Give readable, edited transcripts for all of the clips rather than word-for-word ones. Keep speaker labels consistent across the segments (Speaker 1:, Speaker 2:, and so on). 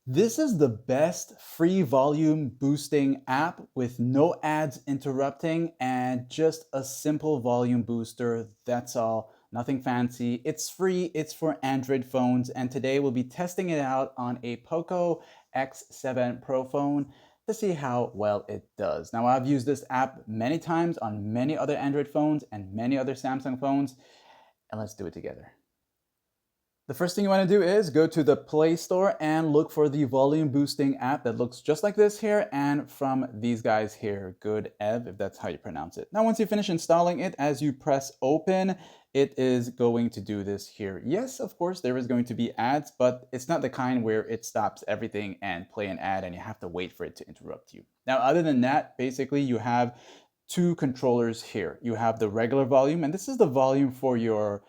Speaker 1: This is the best free volume boosting app with no ads interrupting and just a simple volume booster. That's all. Nothing fancy. It's free. It's for Android phones. And today we'll be testing it out on a Poco X7 Pro phone to see how well it does. Now, I've used this app many times on many other Android phones and many other Samsung phones. And let's do it together. The first thing you want to do is go to the Play Store and look for the volume boosting app that looks just like this here and from these guys here, Good Ev, if that's how you pronounce it. Now, once you finish installing it, as you press open, it is going to do this here. Yes, of course, there is going to be ads, but it's not the kind where it stops everything and play an ad and you have to wait for it to interrupt you. Now, other than that, basically you have two controllers here. You have the regular volume, and this is the volume for your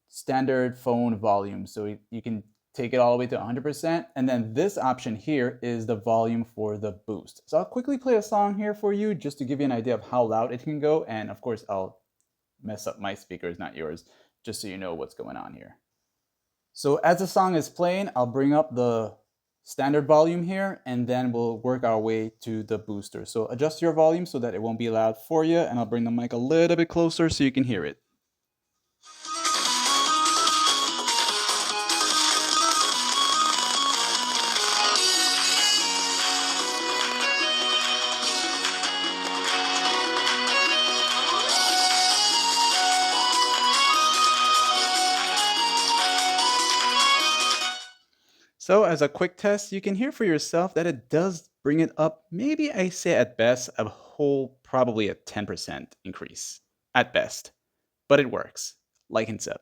Speaker 1: standard phone volume. So you can take it all the way to 100%. And then this option here is the volume for the boost. So I'll quickly play a song here for you just to give you an idea of how loud it can go. And of course, I'll mess up my speakers, not yours, just so you know what's going on here. So as the song is playing, I'll bring up the standard volume here, and then we'll work our way to the booster. So adjust your volume so that it won't be loud for you, and I'll bring the mic a little bit closer so you can hear it. So as a quick test, you can hear for yourself that it does bring it up, maybe I say at best, a whole probably a 10% increase at best, but it works, like and sub.